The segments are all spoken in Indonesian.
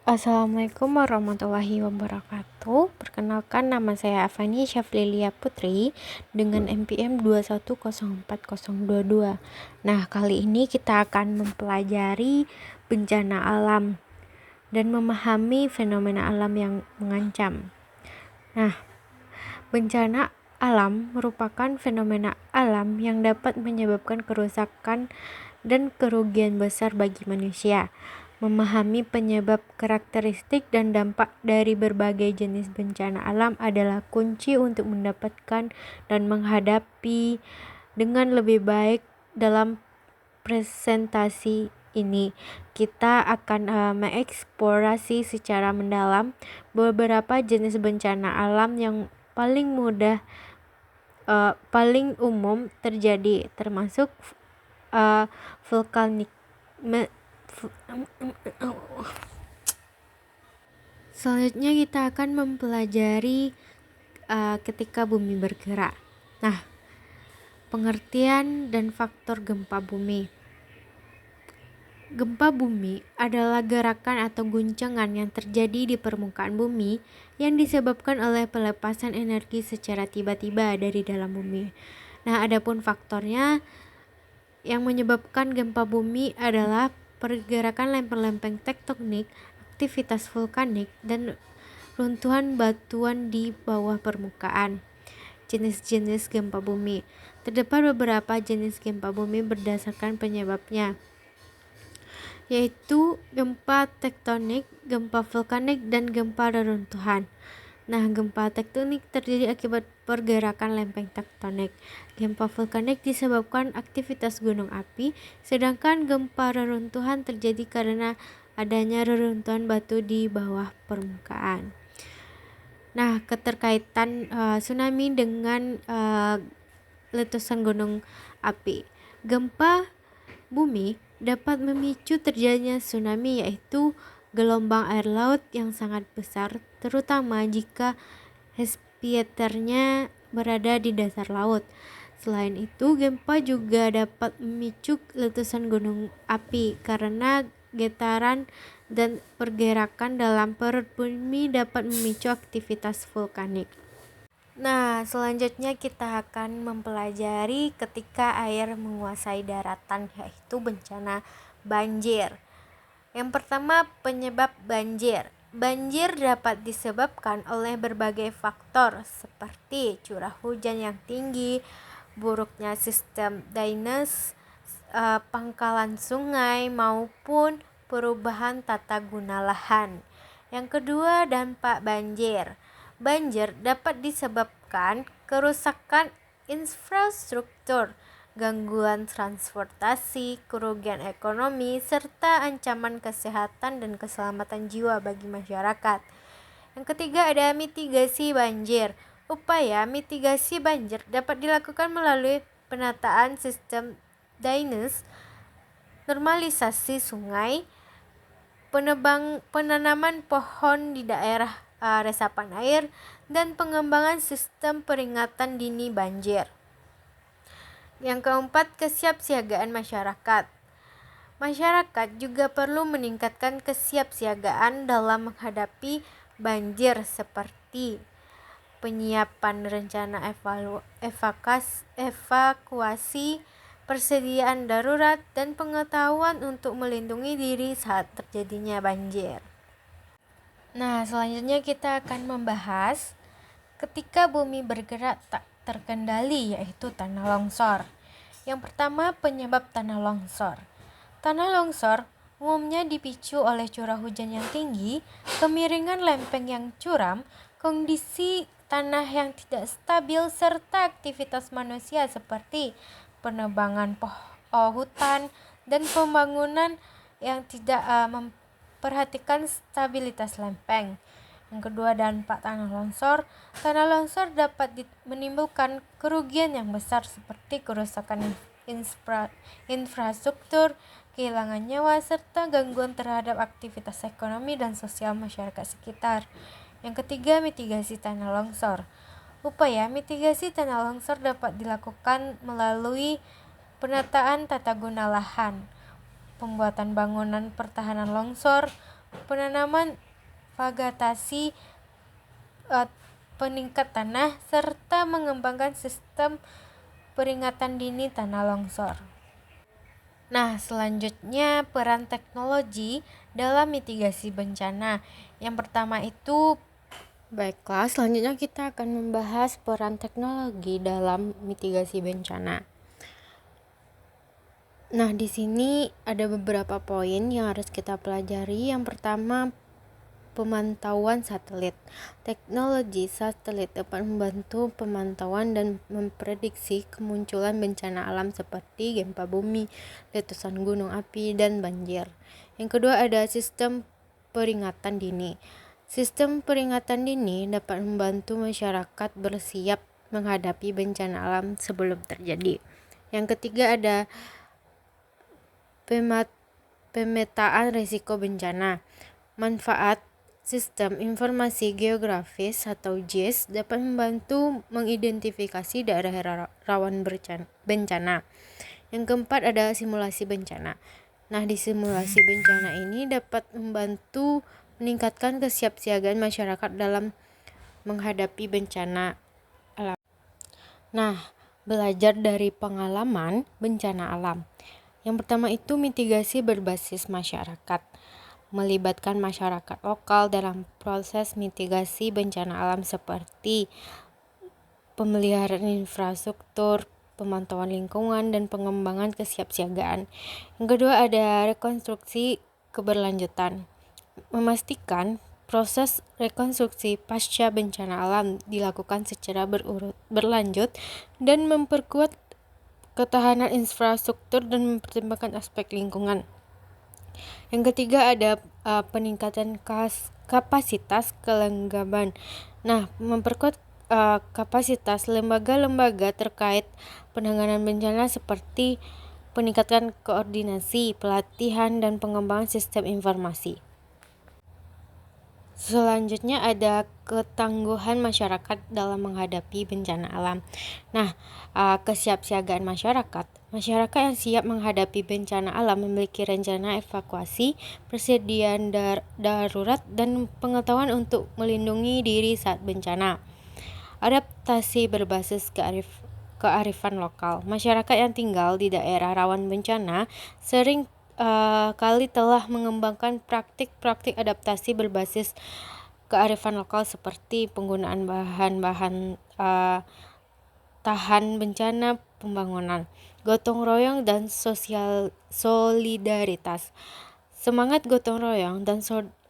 Assalamualaikum warahmatullahi wabarakatuh. Perkenalkan, nama saya Afani Syaflilia Putri dengan NPM 2104022. Nah, kali ini kita akan mempelajari bencana alam dan memahami fenomena alam yang mengancam. Nah, bencana alam merupakan fenomena alam yang dapat menyebabkan kerusakan dan kerugian besar bagi manusia. Memahami penyebab, karakteristik, dan dampak dari berbagai jenis bencana alam adalah kunci untuk mendapatkan dan menghadapi dengan lebih baik. Dalam presentasi ini, kita akan mengeksplorasi secara mendalam beberapa jenis bencana alam yang paling umum terjadi, termasuk vulkanik. Selanjutnya kita akan mempelajari ketika bumi bergerak. Nah, pengertian dan faktor gempa bumi. Gempa bumi adalah gerakan atau guncangan yang terjadi di permukaan bumi yang disebabkan oleh pelepasan energi secara tiba-tiba dari dalam bumi. Nah, adapun faktornya yang menyebabkan gempa bumi adalah pergerakan lempeng-lempeng tektonik, aktivitas vulkanik, dan runtuhan batuan di bawah permukaan. Jenis-jenis gempa bumi. Terdapat beberapa jenis gempa bumi berdasarkan penyebabnya, yaitu gempa tektonik, gempa vulkanik, dan gempa reruntuhan. Nah, gempa tektonik terjadi akibat pergerakan lempeng tektonik. Gempa vulkanik disebabkan aktivitas gunung api, sedangkan gempa reruntuhan terjadi karena adanya reruntuhan batu di bawah permukaan. Nah, keterkaitan tsunami dengan letusan gunung api. Gempa bumi dapat memicu terjadinya tsunami, yaitu gelombang air laut yang sangat besar, terutama jika epicenter-nya berada di dasar laut. Selain itu, gempa juga dapat memicu letusan gunung api karena getaran dan pergerakan dalam perut bumi dapat memicu aktivitas vulkanik. Nah, selanjutnya kita akan mempelajari ketika air menguasai daratan, yaitu bencana banjir. Yang pertama, penyebab banjir. Banjir dapat disebabkan oleh berbagai faktor seperti curah hujan yang tinggi, buruknya sistem drainase, pangkalan sungai, maupun perubahan tata guna lahan. Yang kedua, dampak banjir. Banjir dapat disebabkan kerusakan infrastruktur, gangguan transportasi, kerugian ekonomi, serta ancaman kesehatan dan keselamatan jiwa bagi masyarakat. Yang ketiga, ada mitigasi banjir. Upaya mitigasi banjir dapat dilakukan melalui penataan sistem drainase, normalisasi sungai, penanaman pohon di daerah resapan air, dan pengembangan sistem peringatan dini banjir. Yang keempat, kesiapsiagaan masyarakat. Masyarakat juga perlu meningkatkan kesiapsiagaan dalam menghadapi banjir seperti penyiapan rencana evakuasi, persediaan darurat, dan pengetahuan untuk melindungi diri saat terjadinya banjir. Nah, selanjutnya kita akan membahas ketika bumi bergerak tak terkendali, yaitu tanah longsor. Yang pertama, penyebab tanah longsor. Tanah longsor umumnya dipicu oleh curah hujan yang tinggi, kemiringan lempeng yang curam, kondisi tanah yang tidak stabil, serta aktivitas manusia seperti penebangan hutan dan pembangunan yang tidak memperhatikan stabilitas lempeng. Yang kedua, dampak tanah longsor. Tanah longsor dapat menimbulkan kerugian yang besar seperti kerusakan infrastruktur, kehilangan nyawa, serta gangguan terhadap aktivitas ekonomi dan sosial masyarakat sekitar. Yang ketiga, mitigasi tanah longsor. Upaya mitigasi tanah longsor dapat dilakukan melalui penataan tata guna lahan, pembuatan bangunan pertahanan longsor, penanaman vegetasi, peningkat tanah, serta mengembangkan sistem peringatan dini tanah longsor. Nah, selanjutnya peran teknologi dalam mitigasi bencana. Yang pertama itu, baiklah, selanjutnya kita akan membahas peran teknologi dalam mitigasi bencana. Nah, di sini ada beberapa poin yang harus kita pelajari. Yang pertama, pemantauan satelit. Teknologi satelit dapat membantu pemantauan dan memprediksi kemunculan bencana alam seperti gempa bumi, letusan gunung api, dan banjir. Yang kedua, ada sistem peringatan dini. Sistem peringatan dini dapat membantu masyarakat bersiap menghadapi bencana alam sebelum terjadi. Yang ketiga, ada pemetaan risiko bencana. Manfaat sistem informasi geografis atau GIS dapat membantu mengidentifikasi daerah rawan bencana. Yang keempat, ada simulasi bencana. Nah, di simulasi bencana ini dapat membantu meningkatkan kesiapsiagaan masyarakat dalam menghadapi bencana alam. Nah, belajar dari pengalaman bencana alam. Yang pertama itu mitigasi berbasis masyarakat. Melibatkan masyarakat lokal dalam proses mitigasi bencana alam seperti pemeliharaan infrastruktur, pemantauan lingkungan, dan pengembangan kesiapsiagaan. Yang kedua, ada rekonstruksi keberlanjutan. Memastikan proses rekonstruksi pasca bencana alam dilakukan secara berlanjut dan memperkuat ketahanan infrastruktur dan mempertimbangkan aspek lingkungan. Yang ketiga, ada peningkatan kapasitas kelengkapan. Nah, memperkuat kapasitas lembaga-lembaga terkait penanganan bencana seperti peningkatan koordinasi, pelatihan, dan pengembangan sistem informasi. Selanjutnya ada ketangguhan masyarakat dalam menghadapi bencana alam. Nah, kesiapsiagaan masyarakat. Masyarakat yang siap menghadapi bencana alam memiliki rencana evakuasi, persediaan darurat, dan pengetahuan untuk melindungi diri saat bencana. Adaptasi berbasis kearifan lokal. Masyarakat yang tinggal di daerah rawan bencana sering kali telah mengembangkan praktik-praktik adaptasi berbasis kearifan lokal seperti penggunaan bahan-bahan tahan bencana pembangunan, gotong royong, dan solidaritas. Semangat gotong royong dan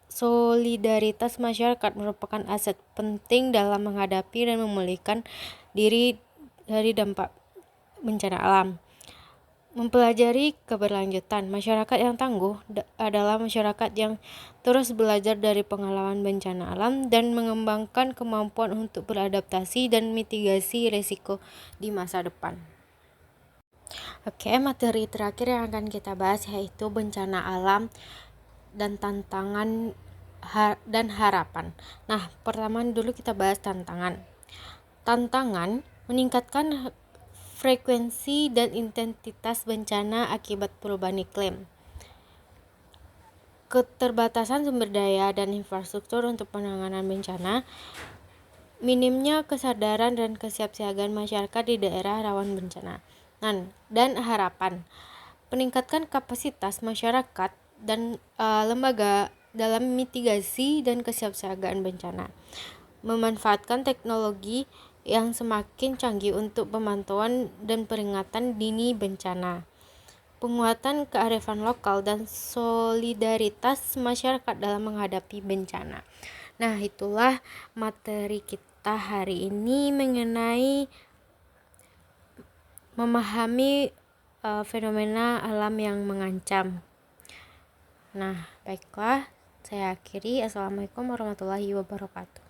solidaritas masyarakat merupakan aset penting dalam menghadapi dan memulihkan diri dari dampak bencana alam. Mempelajari keberlanjutan. Masyarakat yang tangguh adalah masyarakat yang terus belajar dari pengalaman bencana alam dan mengembangkan kemampuan untuk beradaptasi dan mitigasi risiko di masa depan. Oke, materi terakhir yang akan kita bahas yaitu bencana alam dan tantangan dan harapan. Nah, pertama dulu kita bahas tantangan. Tantangan meningkatkan frekuensi dan intensitas bencana akibat perubahan iklim. Keterbatasan sumber daya dan infrastruktur untuk penanganan bencana. Minimnya kesadaran dan kesiapsiagaan masyarakat di daerah rawan bencana. Dan harapan. Peningkatkan kapasitas masyarakat dan lembaga dalam mitigasi dan kesiapsiagaan bencana. Memanfaatkan teknologi yang semakin canggih untuk pemantauan dan peringatan dini bencana. Penguatan kearifan lokal dan solidaritas masyarakat dalam menghadapi bencana. Nah, itulah materi kita hari ini mengenai memahami fenomena alam yang mengancam. Nah, baiklah, saya akhiri. Assalamualaikum warahmatullahi wabarakatuh.